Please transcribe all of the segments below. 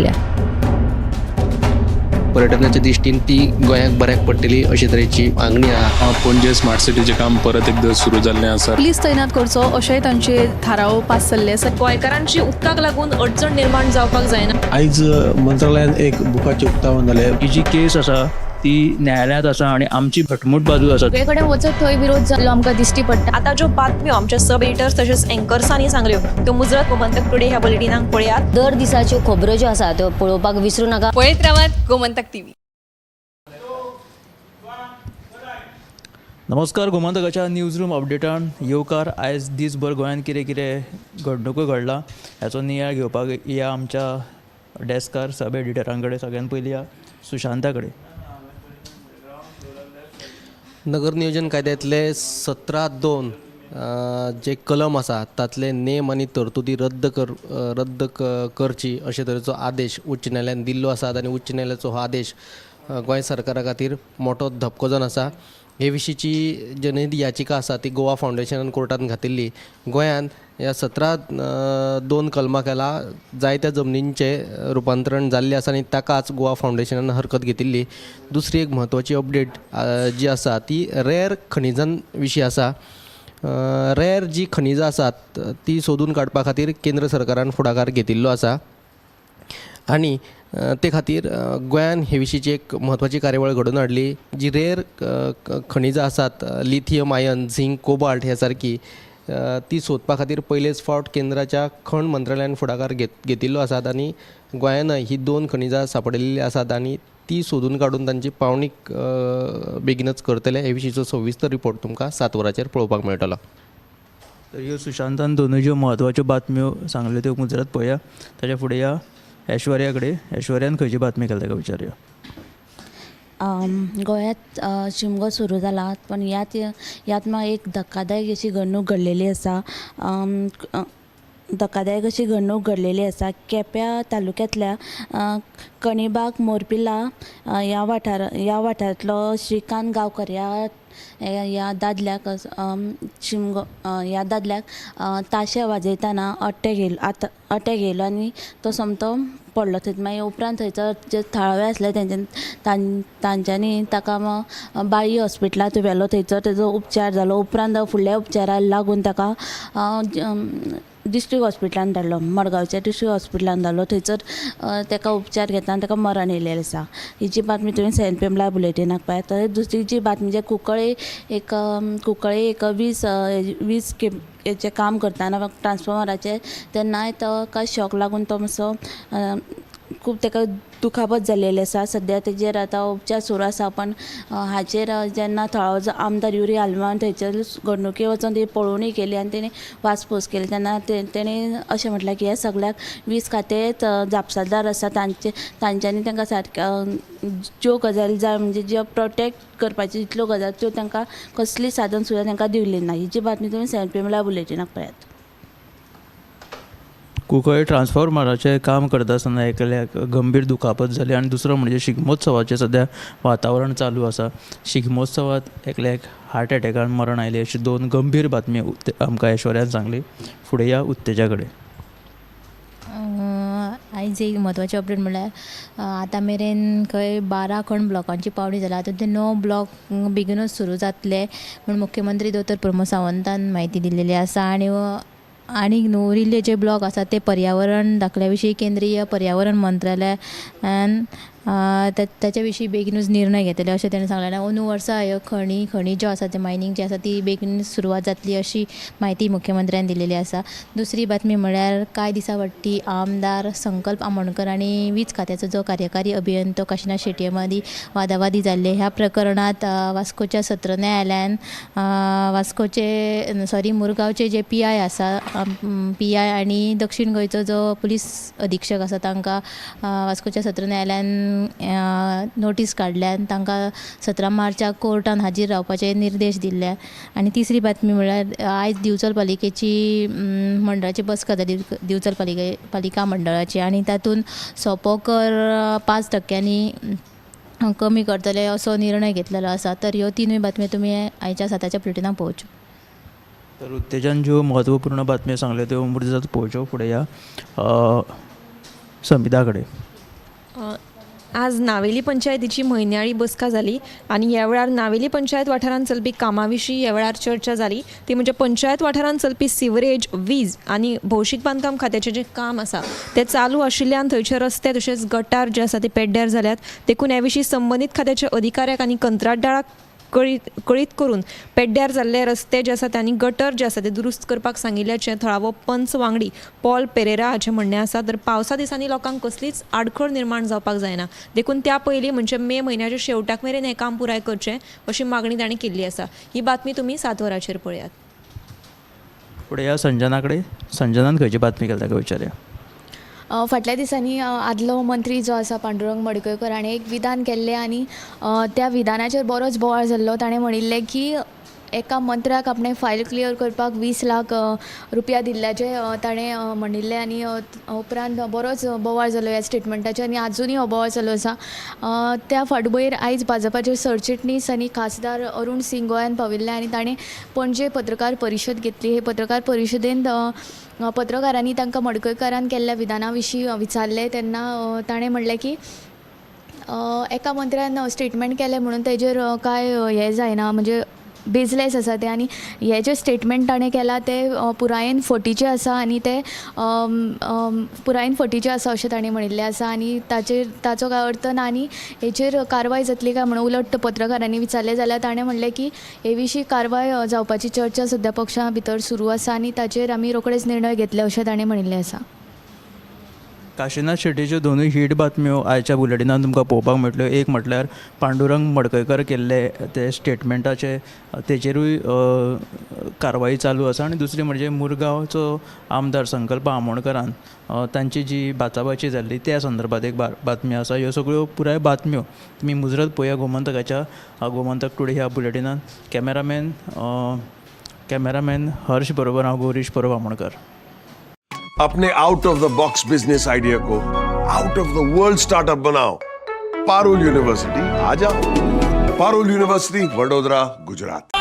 केल्या. पर्यटनाच्या दिश्टीन ती गोंयाक बऱ्याक पडटली अशे तरेची मागणी आहा. पणजे स्मार्ट सिटीचें काम परत एकदा सुरू जाल्लें आसा. पुलीस तैनात करचो अशेंय तांचे थाराव पास जाल्ले आसा. गोंयकारांची उदकाक लागून अडचण निर्माण जावपाक जायना. आयज मंत्रालयान एक बुकाचें उक्तावण जालें. ही जी केस आसा ती न्यायालयांत आसा आणि आमची घटमूट बाजू आसा. सगळे कडेन वचत थंय विरोध जाल्लो आमकां दिश्टी पडटा. आता ज्यो बातम्यो आमच्या सब एडिटर्स तशेंच एंकर्सांनी सांगल्यो त्यो मुजरत गोमंतक टुडे ह्या बुलेटिनाक पळयात. दर दिसाच्यो खबरो ज्यो आसा त्यो पळोवपाक विसरू नाका. पळयत रावात गोमंतक टीव्ही. नमस्कार, गोमंतकाच्या न्यूज रूम अपडेटान येवकार. आयज दीसभर गोंयांत कितें कितें घडणुको घडला हाचो नियाळ घेवपाक या आमच्या डेस्कार सब एडिटरां कडेन. सगळ्यान पयलीं या सुशांता कडेन. नगर नियोजन कायद्यांतले 17(2) जे कलम आसा तातले नेम आनी तरतुदी रद्द करची अशे तरेचो आदेश उच्च न्यायालयान दिल्लो आसा आनी उच्च न्यायालयाचो हो आदेश गोंय सरकारा खातीर मोठो धपको जावन आसा. हे विशींची जनहित याचिका आसा ती गोवा फावंडेशनान कोर्टान घातिल्ली. गोंयांत ह्या 17(2) कलमा खाला जायत्या जमनींचें रुपांतरण जाल्लें आसा आनी ताकाच गोवा फावंडेशनान हरकत घेतिल्ली. दुसरी एक म्हत्वाची अपडेट जी आसा ती रेर खनिजां विशीं आसा. रेर जी खनिजां आसात ती सोदून काडपा खातीर केंद्र सरकारान फुडाकार घेतिल्लो आसा आनी ते खातीर गोंयान हे विशींची एक म्हत्वाची कार्यावळ घडोवन हाडली. जी रेर खनिजां आसात लिथियम आयन, झिंक, कोबाल्ट ह्या सारकी ती सोदपा खातीर पयलेच फावट केंद्राच्या खण मंत्रालयान फुडाकार घेतिल्लो आसात आनी गोंयानय ही 2 खनिजां सापडिल्ली आसात आनी ती सोदून काडून तांची पावणीक बेगीनच करतले. हे विशींचो सविस्तर रिपोर्ट तुमकां 7 वरांचेर पळोवपाक मेळटलो. तर ह्यो सुशांतान दोनूय ज्यो म्हत्वाच्यो बातम्यो सांगल्यो त्यो मुजरत पळया. ताच्या फुडें या ऐश्वर्या कडेन. ऐश्वर्यान खंयची बातमी केली ताका विचारया. गोंयांत शिमगो सुरू जाला पण यात एक धक्कादायक अशी घडणूक घडलेली आसा. केप्यां तालुक्यांतल्या कणिबाग मोरपिला ह्या वाठारांतलो श्रीकांत गांवकर ह्या दादल्याक ताशे वाजयतना अटॅक येयलो आनी तो सोमतो पडलो थंय. मागीर उपरांत थंयसर जे थळावे आसले तांच्यांनी ताका बाळी हॉस्पिटलांत व्हेलो. थंयसर तेजो उपचार जालो. उपरांत फुडल्या उपचाराक लागून ताका डिस्ट्रिक्ट हॉस्पिटलान धाडलो. मडगांवच्या डिस्ट्रिक्ट हॉस्पिटलान धाडलो. थंयसर ताका उपचार घेतना ताका मरण येयलेलें आसा. ही जी बातमी तुवें सेंट लायव्ह बुलेटिनाक पळय. तर दुसरी जी बातमी जे कुंकळे एक 20 हेचें काम करतना ट्रान्सफॉर्मराचें तेन्नाय ताका शॉक लागून तो मातसो खूब ताका दुखापत जाल्लेली आसा. सद्या तेजेर आतां उपचार सुरू आसा. पण हाचेर जेन्ना थळावो आमदार युरी आल्मान थंयसर घडणुके वचून ती पळोवणी केली आनी तेणी वासपूस केली तेन्ना तेणी अशें म्हटलें की हे सगळ्याक 20 खाते जापसालदार आसा तांच्यांनी तांकां सारक्या ज्यो गजाली जाय म्हणजे ज्यो प्रोटेक्ट करपाच्यो जितल्यो गजाली त्यो तांकां कसली साधन सुद्दां तांकां दिवली ना. ही जी बातमी तुमी सेंट लायव्ह बुलेटिनाक पळयात. कुंकळे ट्रान्सफॉर्मराचें काम करता आसतना एकल्याक गंभीर दुखापत जाली आनी दुसरो म्हणजे शिगमोत्सवाचें सद्या वातावरण चालू आसा. शिगमोत्सवात एकल्याक हार्ट एटॅकान मरण आयलें अशी 2 गंभीर बातमी आमकां ऐश्वर्यान सांगली. फुडें या उत्तेजा कडेन. आयज एक म्हत्वाचें अपडेट म्हणल्यार आतां मेरेन खंय 12 खण ब्लॉकांची पावणी जाला. आतां ते 9 ब्लॉक बेगीनूच सुरू जातले म्हूण मुख्यमंत्री दोतोर प्रमोद सावंतान म्हायती दिल्ली आसा. आनी उरिल्ले जे ब्लॉक आसा ते पर्यावरण दाखल्या विशीं केंद्रीय पर्यावरण मंत्रालयान त्याच्या विशीं बेगीनूच निर्णय घेतले अशें ताणें सांगलें. अंदू वर्सा ह्यो खणी ज्यो आसा ते मायनींग जी आसा ती बेगीन सुरवात जातली अशी म्हायती मुख्यमंत्र्यान दिलेली आसा. दुसरी बातमी म्हळ्यार कांय दिसा फाटीं आमदार संकल्प आमोणकर आनी वीज खात्याचो जो कार्यकारी अभियंतो काशिनाथ शेटये मदीं वादावादी जाल्ले. ह्या प्रकरणांत वास्कोच्या सत्र न्यायालयान मुरगांवचे जे PI आसा PI आनी दक्षिण गोंयचो जो पुलीस अधीक्षक आसा तांकां वास्कोच्या सत्र न्यायालयान नोटीस काडल्यान तांकां 17 मार्चाक कोर्टान हाजीर रावपाचे निर्देश दिल्ल्या. आनी तिसरी बातमी म्हळ्यार आयज दिवचल पालिकेची मंडळाची बसका जाली दिवचल पालिका मंडळाची आनी तातूंत सोपो कर 5% कमी करतले असो निर्णय घेतलेलो आसा. तर ह्यो 3 बातम्यो तुमी आयच्या 7च्या बुलेटिनाक पळोवच्यो. तर उत्तेजन ज्यो म्हत्वपूर्ण बातम्यो सांगल्यो त्यो मुजरत पळोवच्यो. फुडें या समिता कडेन. आज नावेली पंचायतीची म्हयन्याळी बसका जाली आणि ह्या वेळार नावेली पंचायत वाठारांत चलपी कामां विशीं ह्या वेळार चर्चा जाली ती म्हणजे पंचायत वाठारांत चलपी सिवरेज वीज आणि भौशीक बांदकाम खात्याचें जें काम आसा तें चालू आशिल्ल्यान थंयचे रस्ते तशेंच गटार जे आसा ते पेड्ड्यार जाल्यात देखून ह्या विशीं संबंदीत खात्याच्या अधिकाऱ्याक आनी कंत्राटदाराक कळीत करून पेड्ड्यार जाल्ले रस्ते जे आसा आनी गटर जे आसा ते दुरुस्त करपाक सांगिल्ल्याचें थळावो पंच वांगडी पॉल पेरेरा हाचें म्हणणें आसा. तर पावसा दिसांनी लोकांक कसलीच आडखळ निर्माण जावपाक जायना देखून त्या पयलीं म्हणजे मे म्हयन्याच्या शेवटाक मेरेन हें काम पुराय करचें अशी मागणी ताणें केल्ली आसा. ही बातमी तुमी 7 वरांचेर पळयात. फुडें या संजनान खंयची बातमी केली ताका विचारया. फाटल्या दिसांनी आदलो मंत्री जो आसा पांडुरंग मडकयकर हाणें एक विधान केल्लें आनी त्या विधानाचेर बरोच बोवाळ जाल्लो. ताणें म्हणिल्लें की एका मंत्र्याक आपणें फायल क्लियर करपाक 20 लाख रुपया दिल्ल्याचें ताणें म्हणिल्लें आनी उपरांत बरोच बोवाळ जालो ह्या स्टेटमेंटाचेर आनी आजुनूय हो बोवाळ चालू आसा. त्या फाटभुंयेर आयज भाजपाचे सरचिटणीस आनी खासदार अरुण सिंग गोंयांत पाविल्ले आनी ताणें पणजे पत्रकार परिशद घेतली. हे पत्रकार परिशदेंत पत्रकारांनी तांकां मडकयकारान केल्ल्या विधाना विशीं विचारलें तेन्ना ताणें म्हणलें की एका मंत्र्यान स्टेटमेंट केलें म्हणून तेजेर कांय हें जायना म्हणजे बेजलेस आसा ते आनी हे जे स्टेटमेंट ताणें केला ते पुरायेन फटीचे आसा आनी ते पुरायेन फटीचे आसा अशें ताणें म्हणिल्लें आसा आनी ताचो कांय अर्थ ना आनी हेचेर कारवाय जातली काय म्हणून उलट पत्रकारांनी विचारलें जाल्यार ताणें म्हणलें की हे विशीं कारवाय जावपाची चर्चा सद्या पक्षां भितर सुरू आसा आनी ताचेर आमी रोखडेच निर्णय घेतले अशें ताणें म्हणिल्लें आसा. काशिनाथ शेट्टीच्यो दोनूय हीट बातम्यो आयच्या बुलेटिनान तुमकां पळोवपाक मेळटल्यो. एक म्हटल्यार पांडुरंग मडकयकर केल्ले ते स्टेटमेंटाचे तेजेरूय कारवाई चालू आसा आनी दुसरी म्हणजे मुरगांवचो आमदार संकल्प आमोणकरान तांची जी बाचाबाची जाल्ली त्या संदर्भात एक बातमी आसा. ह्यो सगळ्यो पुराय बातम्यो तुमी मुजरत पळया गोमंतकाच्या गोमंतक टुडे ह्या बुलेटिनान. कॅमेरामॅन हर्ष बरोबर हांव गौरीश परब आमोणकर. अपने out of the box business idea को out of the world startup बनाओ. पारुल यूनिवर्सिटी आ जाओ. Parul university Vadodara Gujarat.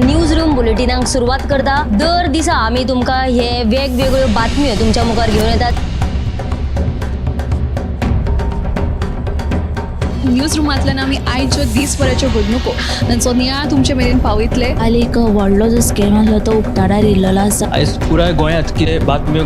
News room बुलेटिनाक सुरवात करता. दर दिसा आमी तुमकां हे वेगवेगळ्यो बातम्यो तुमच्या मुखार घेवन येतात. न्यूज रुमांतल्यान आमी आयच्यो दिसभराच्यो घडणुको तांचो नियाळ तुमचे मेरेन पावयतले. हालीं एक व्हडलो जो स्कॅम आसलो तो उक्ताडार येयल्लो आसा. आयज पुराय गोंयांत कितें बातम्यो